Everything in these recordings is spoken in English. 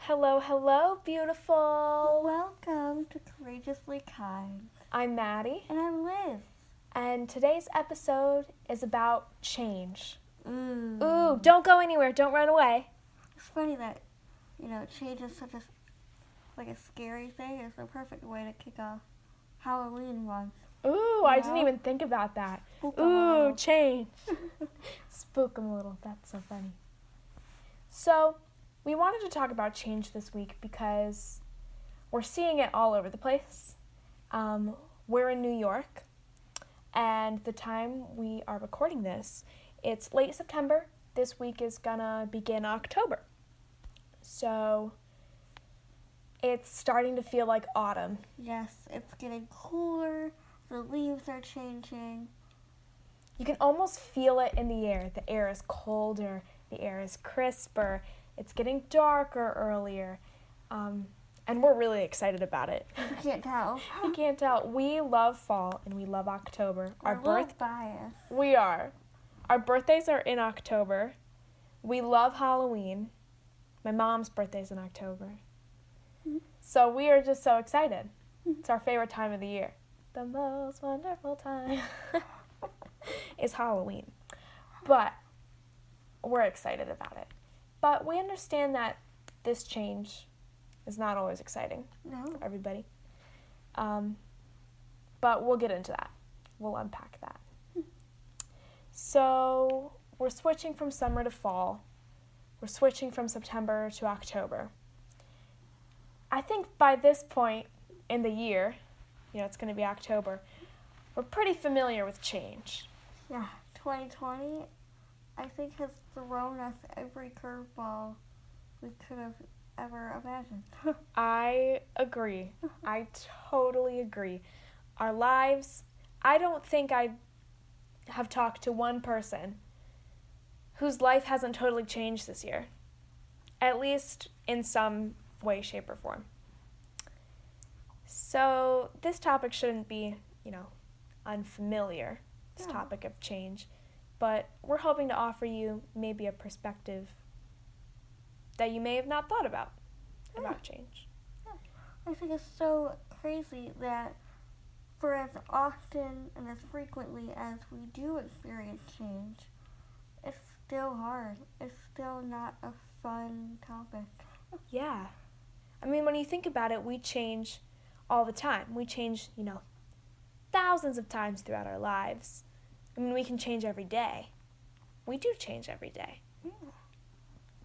Hello, hello, beautiful. Welcome to Courageously Kind. I'm Maddie, And I'm Liz. and today's episode is about change. Ooh. Ooh, don't go anywhere. Don't run away. It's funny that, change is such a scary thing. It's the perfect way to kick off Halloween month. Ooh, I didn't even think about that. Spook 'em a Ooh, little. change. Spook 'em a little. That's so funny. So, we wanted to talk about change this week because we're seeing it all over the place. We're in New York, and the time we are recording this, it's late September. This week is gonna begin October. So, it's starting to feel like autumn. Yes, it's getting cooler. The leaves are changing. You can almost feel it in the air. The air is colder. The air is crisper. It's getting darker earlier. And we're really excited about it. You can't tell. You can't tell. We love fall and we love October. We're a little biased. We are. Our birthdays are in October. We love Halloween. My mom's birthday's in October. So we are just so excited. It's our favorite time of the year. The most wonderful time is Halloween. But we're excited about it. But we understand that this change is not always exciting for everybody. But we'll get into that. We'll unpack that. So we're switching from summer to fall. We're switching from September to October. I think by this point in the year, it's going to be October, we're pretty familiar with change. Yeah, 2020, I think, has thrown us every curveball we could have ever imagined. I agree. I totally agree. Our lives, I don't think I have talked to one person whose life hasn't totally changed this year, at least in some way, shape, or form. So this topic shouldn't be, unfamiliar, this topic of change, but we're hoping to offer you maybe a perspective that you may have not thought about change. I think it's so crazy that for as often and as frequently as we do experience change, it's still hard. It's still not a fun topic. Yeah. I mean, when you think about it, we change all the time. We change, thousands of times throughout our lives. I mean, we can change every day. We do change every day. Yeah.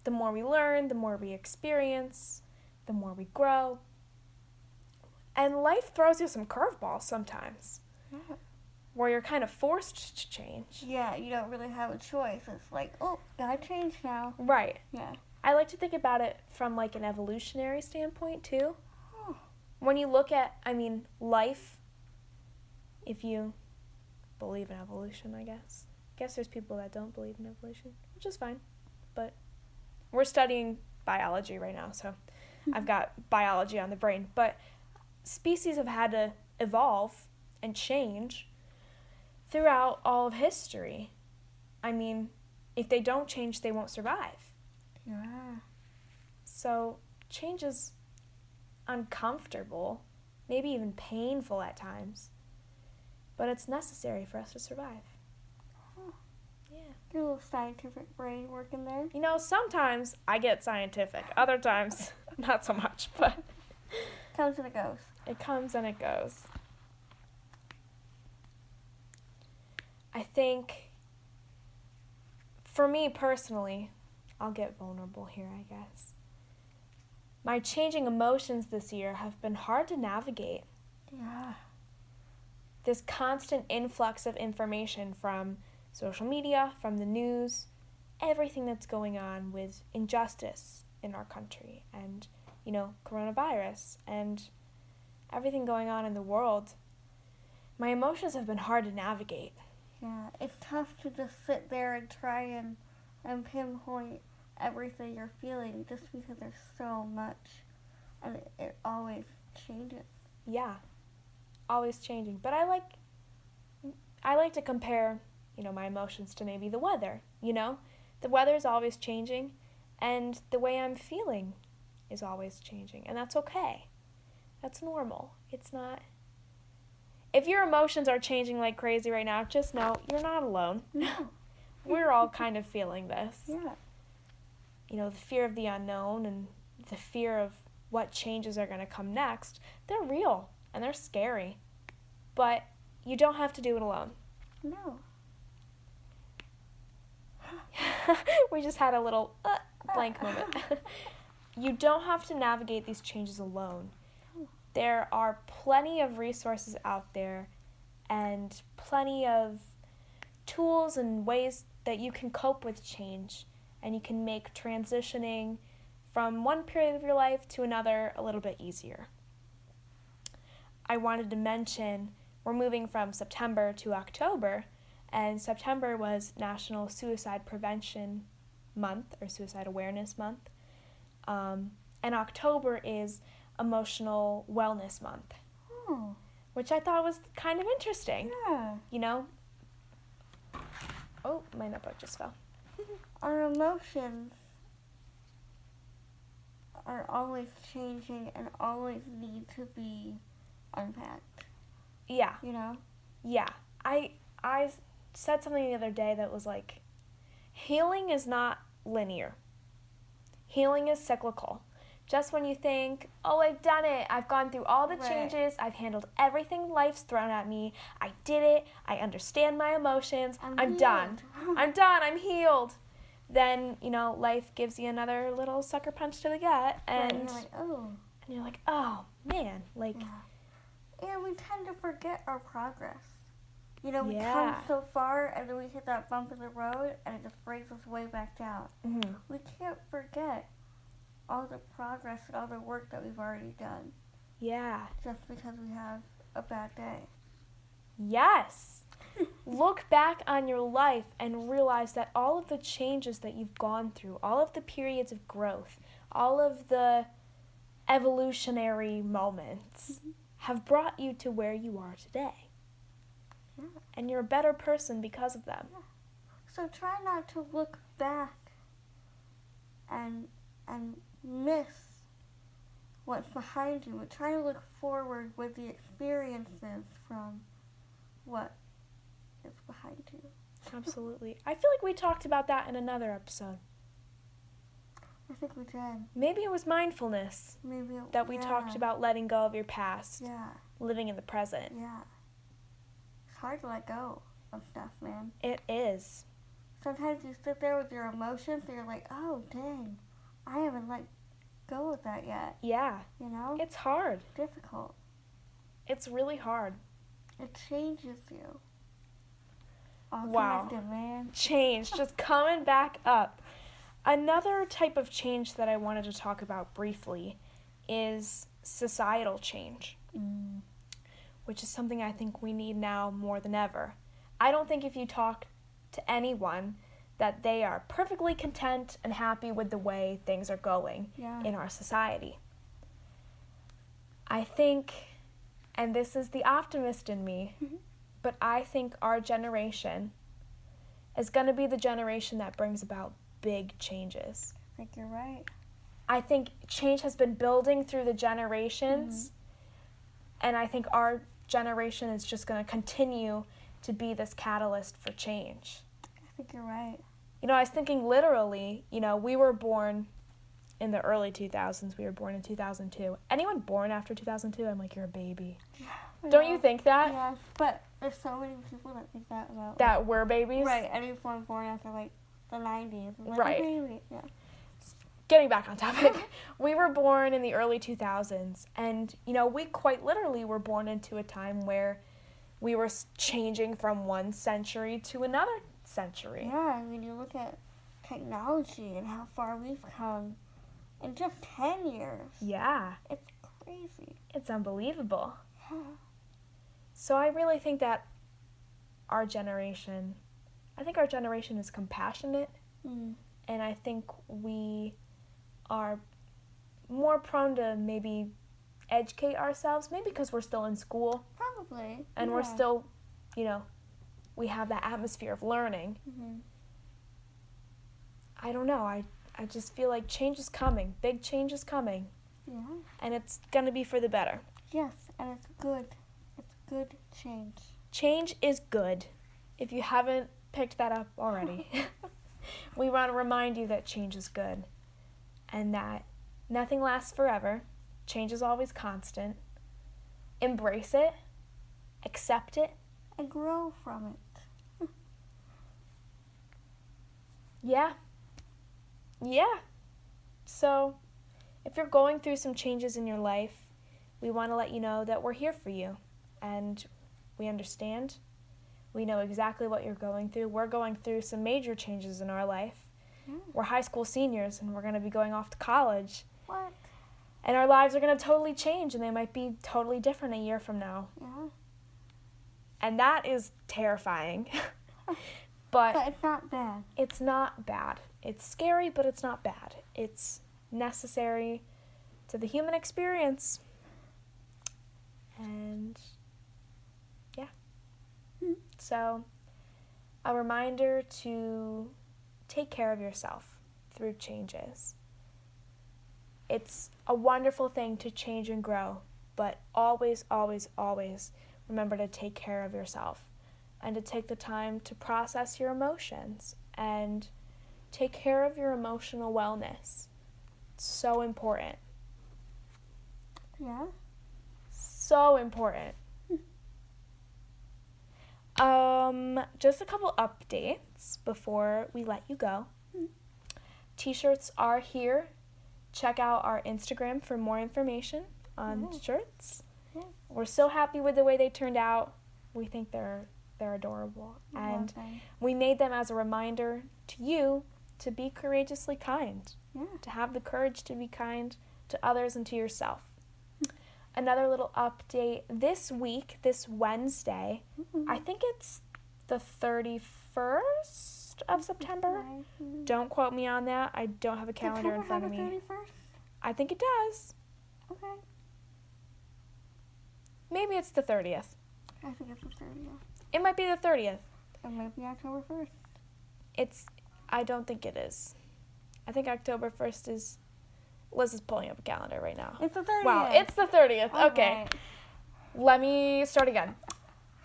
The more we learn, the more we experience, the more we grow. And life throws you some curveballs sometimes, where you're kind of forced to change. Yeah, you don't really have a choice. It's like, oh, gotta change now. Right. Yeah. I like to think about it from like an evolutionary standpoint too. Oh. When you look at, life, if you believe in evolution, I guess. I guess there's people that don't believe in evolution, which is fine. But we're studying biology right now, so I've got biology on the brain. But species have had to evolve and change throughout all of history. I mean, if they don't change, they won't survive. Yeah. So change is uncomfortable, maybe even painful at times, but it's necessary for us to survive. Yeah. Your little scientific brain working there. Sometimes I get scientific, other times not so much, but Comes and it goes. it comes and it goes. I think, for me personally, I'll get vulnerable here, I guess. My changing emotions this year have been hard to navigate. Yeah. This constant influx of information from social media, from the news, everything that's going on with injustice in our country and, coronavirus and everything going on in the world. My emotions have been hard to navigate. Yeah, it's tough to just sit there and try and pinpoint everything you're feeling just because there's so much and it always changes. Yeah, always changing. But I like to compare, my emotions to maybe the weather, The weather's always changing, and the way I'm feeling is always changing, and that's okay. That's normal. It's not... If your emotions are changing like crazy right now, just know you're not alone. No. We're all kind of feeling this. Yeah. You know, the fear of the unknown and the fear of what changes are going to come next, they're real and they're scary. But you don't have to do it alone. No. We just had a little blank moment. You don't have to navigate these changes alone. There are plenty of resources out there and plenty of tools and ways that you can cope with change, and you can make transitioning from one period of your life to another a little bit easier. I wanted to mention we're moving from September to October, and September was National Suicide Prevention Month, or Suicide Awareness Month, and October is Emotional Wellness Month, which I thought was kind of interesting. Yeah. You know? Oh, my notebook just fell. Our emotions are always changing and always need to be unpacked. Yeah. You know? Yeah. I said something the other day that was like, healing is not linear. Healing is cyclical. Just when you think, oh, I've done it, I've gone through all the changes, I've handled everything life's thrown at me, I did it, I understand my emotions, I'm done. I'm done, I'm healed. Then, you know, life gives you another little sucker punch to the gut, and you're like, oh, man, like... Yeah. And we tend to forget our progress. You know, we Yeah. come so far, and then we hit that bump in the road, and it just brings us way back down. Mm-hmm. We can't forget all the progress and all the work that we've already done. Yeah. Just because we have a bad day. Yes. Look back on your life and realize that all of the changes that you've gone through, all of the periods of growth, all of the evolutionary moments have brought you to where you are today. Yeah. And you're a better person because of them. Yeah. So try not to look back and miss what's behind you, but try to look forward with the experiences from what is behind you. Absolutely. I feel like we talked about that in another episode. I think we did. Maybe it was mindfulness Maybe that we talked about letting go of your past, living in the present. Yeah. It's hard to let go of stuff, man. It is. Sometimes you sit there with your emotions and you're like, oh, dang, I haven't let go of that yet. Yeah. You know? It's hard. Difficult. It's really hard. It changes you. All Wow. connected, man. Change, just coming back up. Another type of change that I wanted to talk about briefly is societal change, which is something I think we need now more than ever. I don't think if you talk to anyone that they are perfectly content and happy with the way things are going in our society. I think, and this is the optimist in me, but I think our generation is going to be the generation that brings about big changes. I think you're right. I think change has been building through the generations, and I think our generation is just going to continue to be this catalyst for change. I think you're right. You know, I was thinking literally, you know, we were born in the early 2000s. We were born in 2002. Anyone born after 2002, I'm like, you're a baby. Don't you think that? Yes, but there's so many people that think that about... That we're babies? Right, anyone born after, like, the 90s. Like, right. Baby. Yeah. Getting back on topic, we were born in the early 2000s, and, you know, we quite literally were born into a time where we were changing from one century to another century. Yeah, I mean, you look at technology and how far we've come in just 10 years. Yeah. It's crazy. It's unbelievable. Yeah. So I really think that our generation is compassionate, and I think we are more prone to maybe educate ourselves, maybe because we're still in school. Probably. And we're still, you know, we have that atmosphere of learning. I don't know. I just feel like change is coming. Big change is coming. Yeah. And it's going to be for the better. Yes, and it's good. It's good change. Change is good. If you haven't picked that up already. We want to remind you that change is good. And that nothing lasts forever. Change is always constant. Embrace it. Accept it. And grow from it. Yeah. So, if you're going through some changes in your life, we want to let you know that we're here for you. And we understand. We know exactly what you're going through. We're going through some major changes in our life. Yeah. We're high school seniors, and we're going to be going off to college. What? And our lives are going to totally change, and they might be totally different a year from now. Yeah. And that is terrifying. But it's not bad. It's not bad. It's scary, but it's not bad. It's necessary to the human experience. And yeah. So, a reminder to take care of yourself through changes. It's a wonderful thing to change and grow, but always, always, always remember to take care of yourself and to take the time to process your emotions and take care of your emotional wellness. It's so important. Yeah. So important. Just a couple updates before we let you go. T-shirts are here. Check out our Instagram for more information on shirts. Yeah. We're so happy with the way they turned out. We think they're adorable. And we made them as a reminder to you to be courageously kind. Yeah. To have the courage to be kind to others and to yourself. Another little update. This week, this Wednesday, I think it's the 31st of September. Don't quote me on that. I don't have a calendar in front of me. 31st? I think it does. Okay. Maybe it's the 30th. I think it's the 30th. It might be the 30th. It might be October 1st. I don't think it is. I think October 1st is... Liz is pulling up a calendar right now. It's the 30th. Wow, it's the 30th. All Okay. Right. Let me start again.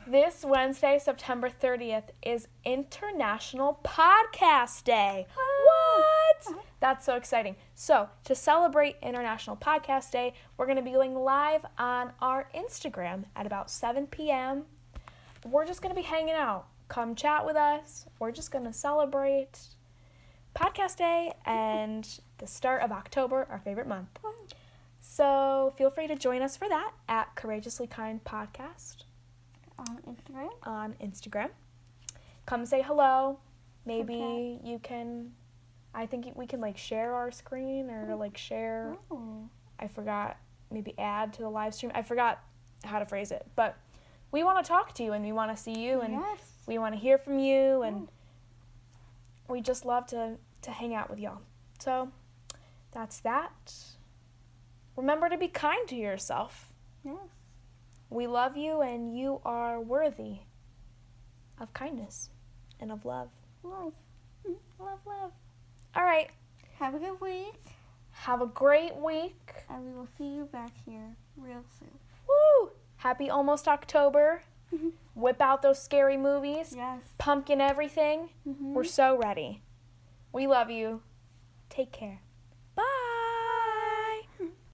This Wednesday, September 30th, is International Podcast Day. What? That's so exciting. So, to celebrate International Podcast Day, we're going to be going live on our Instagram at about 7 p.m. We're just going to be hanging out. Come chat with us. We're just going to celebrate Podcast Day and the start of October, our favorite month. So feel free to join us for that at Courageously Kind Podcast. On Instagram. Come say hello. Maybe you can, I think we can share our screen or share, I forgot, maybe add to the live stream. I forgot how to phrase it, but we want to talk to you and we want to see you and we want to hear from you and we just love to hang out with y'all. So that's that. Remember to be kind to yourself. Yes. We love you and you are worthy of kindness and of love. Love. Love. All right. Have a good week. Have a great week. And we will see you back here real soon. Woo! Happy almost October. Whip out those scary movies. Yes. Pumpkin everything. We're so ready. We love you. Take care.